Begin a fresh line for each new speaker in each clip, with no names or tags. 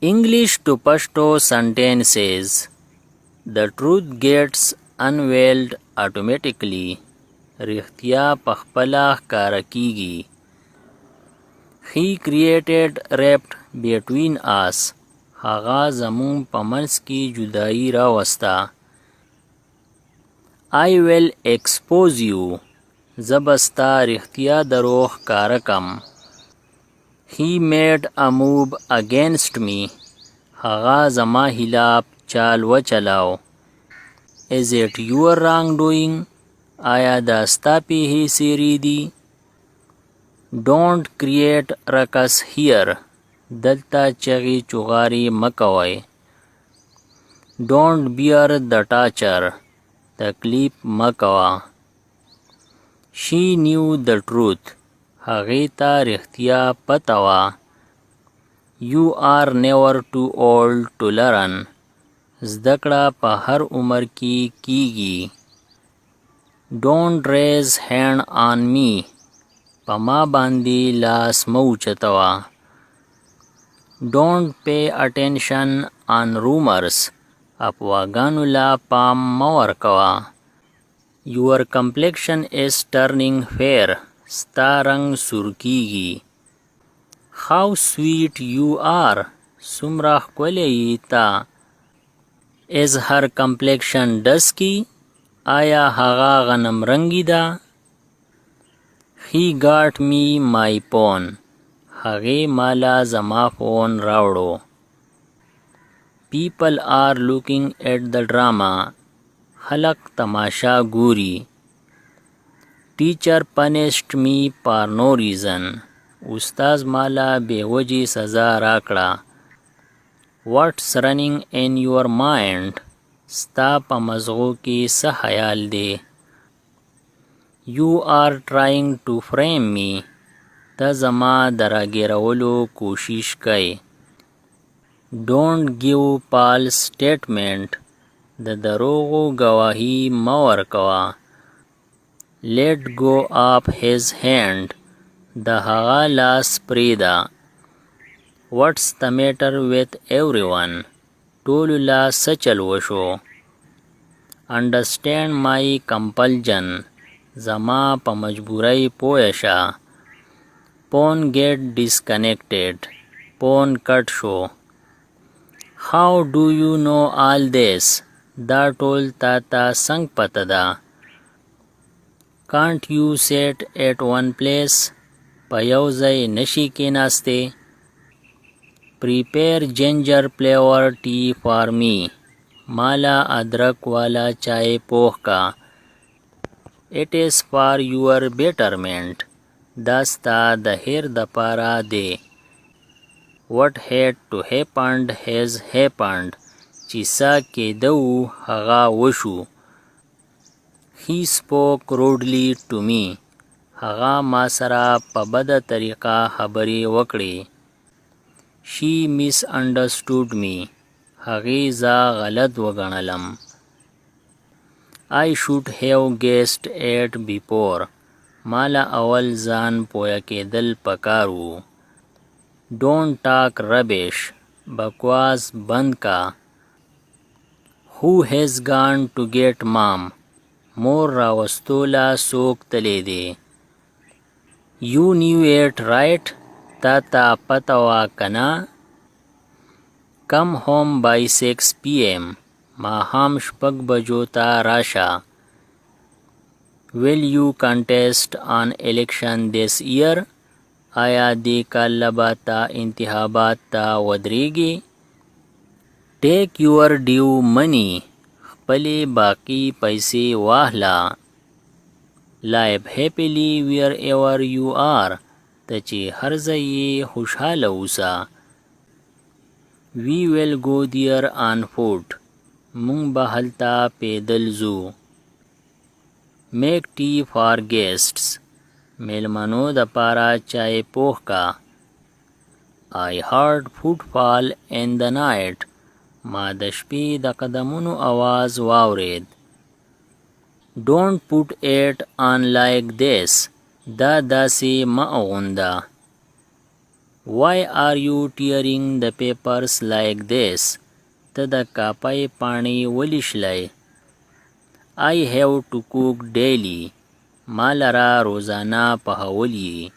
English to Pashto sentences. The truth gets unveiled automatically. رښتیا پخپله ښکاره کیږي. He created rift between us. هغه زمون په منځ کې جدایي راوسته. I will expose you. زه به ستا رښتیا دروغ ښکاره کم. He made a move against me. هغه زما خلاف چال وچلاو. Is it your wrongdoing? آیا دا ستا پیښې څیرې دي؟ Don't create ruckus here. دلته چغې چغارې مه کوئ. Don't bear the torture. تکلیف مه کوه. She knew the truth. هغې ته رښتیا پته وه. You are never too old to learn. زده کړه په هر عمر کې کیږي. Don't raise hand on me. په ما باندې لاس مه اوچتوه. Don't pay attention on rumors. افواګانو لا پام مه ورکوه. Your complexion is turning fair. ستا رنګ سور کیږي. How sweet you are. څومره ښکلی یې ته. Is her complexion dusky? آیا هغه غنم رنګی ده؟ He got me my phone. هغې مالا زما فون راوړو. People are looking at the drama. خلق تماشا ګوري. Teacher punished me for no reason. استاز مالا بې وجې سزا راکړه. What's running in your mind? ستا په مزغو کې څه خیال دی؟ You are trying to frame me. ته زما د راګیرولو کوشش کوي. Don't give false statement. د دروغو ګواهي مه ورکوه. Let go of his hand. د هغه لاس پرېږده. What's the matter with everyone? ټولو لا څه چل وشو. Understand my compulsion. زما په مجبورۍ پوه شه. Phone get disconnected. phone کټ شو. How do you know all this? دا ټول تا ته څنګه پته ده؟ Can't you sit at one place? په یو ځای نشي کېناستی؟ Prepare ginger flavor tea for me. مالا ادرک والا چای پوخ کا. It is for your betterment. دا ستا د خیر د پاره دی. What had to happened has happened. چې څه کېده وو هغه وشو. He spoke rudely to me. هغه ما سره په بده طریقه خبرې وکړې. She misunderstood me. هغې زه غلط وګڼلم. I should have guessed it before. مالا اول ځان پوه کېدل پکار وو. Don't talk rubbish. بکواس بند کا. Who has gone to get mom? مور راوستوله څوک تلی دی. You knew it right. تا ته پته وه که نه؟ Come home by 6 p.m. ماښام 6 بجو ته راشه. Will you contest on election this year? آیا دې کال به ته انتخابات ته ودرېږې؟ Take your due money. خپلې باقي پیسې واخله. Live happily wherever you are. ته چې هر ځای یې خوشحاله اوسه. We will go there on foot. مونږ به هلته پیدل ځو. Make tea for guests. میلمنو د پاره چای پوخ کا. I heard footfall in the night. ما د شپې د قدمونو आवाज واورید. Don't put it on like this. دا داسې مه اغونده. Why are you tearing the papers like this? ته د کاپۍ پاڼې ولې شلی؟ I have to cook daily. ما لره روزانه پخول یي.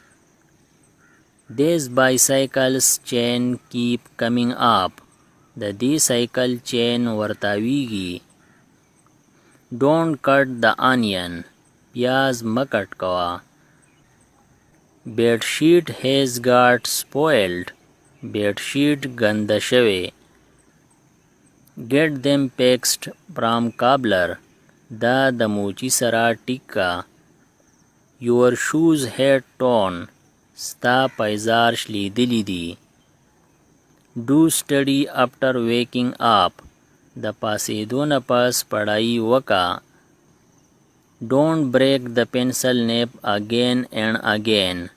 These bicycles chain keep coming up. د دې سایکل چین ورتاویږي. Don't cut the onion. پیاز مه کټ کوه. Bedsheet has got spoiled. bedsheet ګنده شوی. Get them fixed from cobbler. دا د موچی سره ټیک کا. Your shoes had torn. ستا پایزار شلیدلی دی. Do study after waking up. د پاسېدو نه پس پړای وکا. Don't break the pencil nib again and again.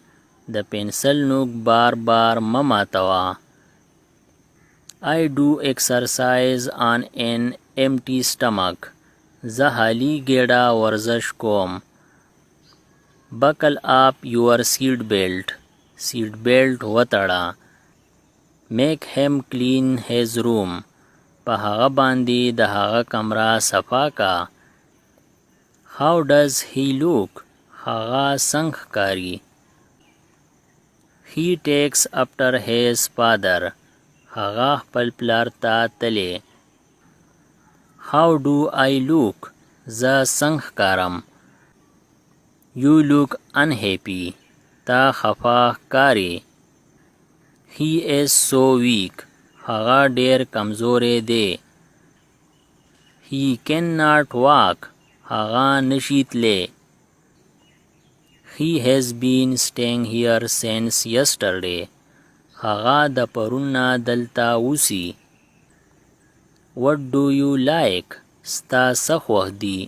د پنسل نوک بار بار مه ماتوه. I do exercise on an empty stomach. زه خالی ګېډه ورزش کوم. Buckle up your seat belt. seat belt وتړه. Make him clean his room. په هغه باندې د هغه کمره صفا کا. How does he look? هغه څنګه ښکاري. He takes after his father. هغه خپل پلار ته تللی. How do I look? زه څنګه ښکارم. You look unhappy. تا خفه ښکارې. He is so weak. هغه ډیر کمزوری دی. He cannot walk. هغه نشي تلی. He has been staying here since yesterday. هغه د پرون نه دلته اوسي. What do you like? ستا څه خوښ دي.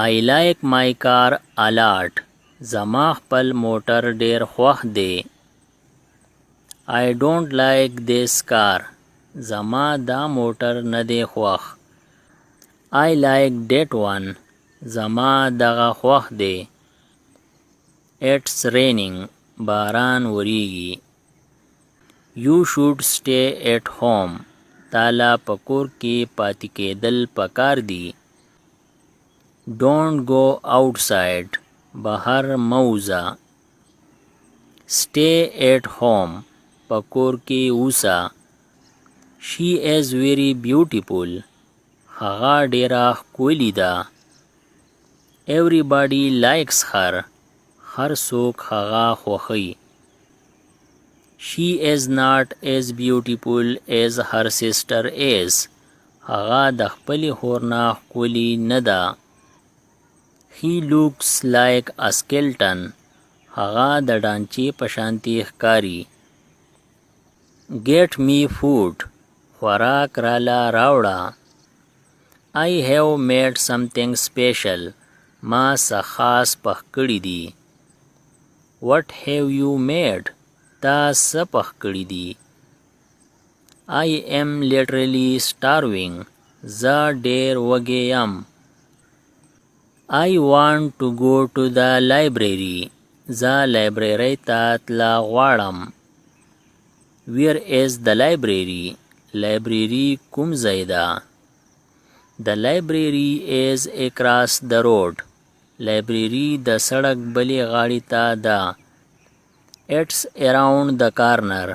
I like my car a lot. زما خپل موټر ډیر خوښ دی. I don't like this car. زما دا موټر نه دی خوښ. I like that one. زما دغه خوښ دی. It's raining. باران وریږي. You should stay at home. تالا پکور کې پاتې کېدل پکار دی. Don't go outside. بهر موزه. Stay at home. پکور کې اوسه. She is very beautiful. هغه ډیره ښکلې ده. Everybody likes her. هر څوک هغه خوښوي. She is not as beautiful as her sister is. هغه د خپلې خور نه ښکلې نه ده. He looks like a skeleton. هغه د ډانچې په شانتي ښکاري. Get me food. خوراک راله راوړه. I have made something special. ما څه خاص پخ کړي دي. What have you made? تا څه پخ کړي دي. I am literally starving. زه ډیر وږی یم. I want to go to the library. زه لایبررۍ ته تله غواړم. Where is the library? لایبرري کوم ځای ده. The library is across the road. لایبرري د سړک بلې غاړې ته ده. It's around the corner.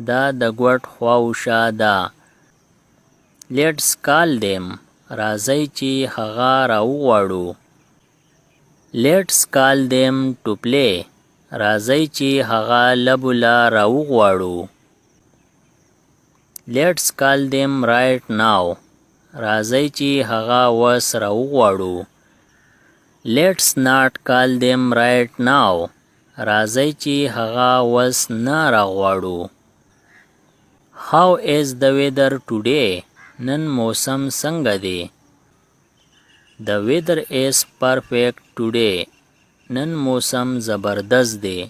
دا د ګوټ خواوشا ده. Let's call them. راځئ چې هغه راوغواړو. Let's call them to play. راځئ چې هغه لبو له راوغواړو. Let's call them right now. راځئ چې هغه وس راوغواړو. Let's not call them right now. راځئ چې هغه وس نه راغواړو. How is the weather today? نن موسم څنګه دی. The weather is perfect today. نن موسم زبردست دی.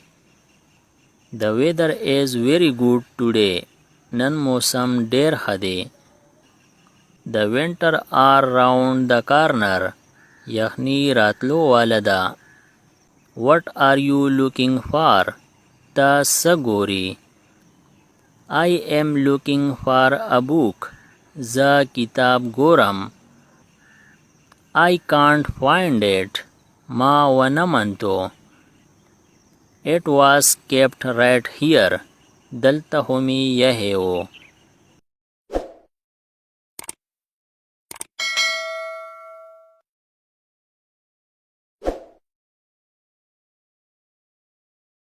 The weather is very good today. نن موسم ډیر ښه دی. The winter are round the corner. یخنی راتلو واله ده. What are you looking for? تا سګوري. I am looking for a book. زه کتاب ګورم. I can't find it. ما ونه موندو. It was kept right here. دلته خو مې ایښی و.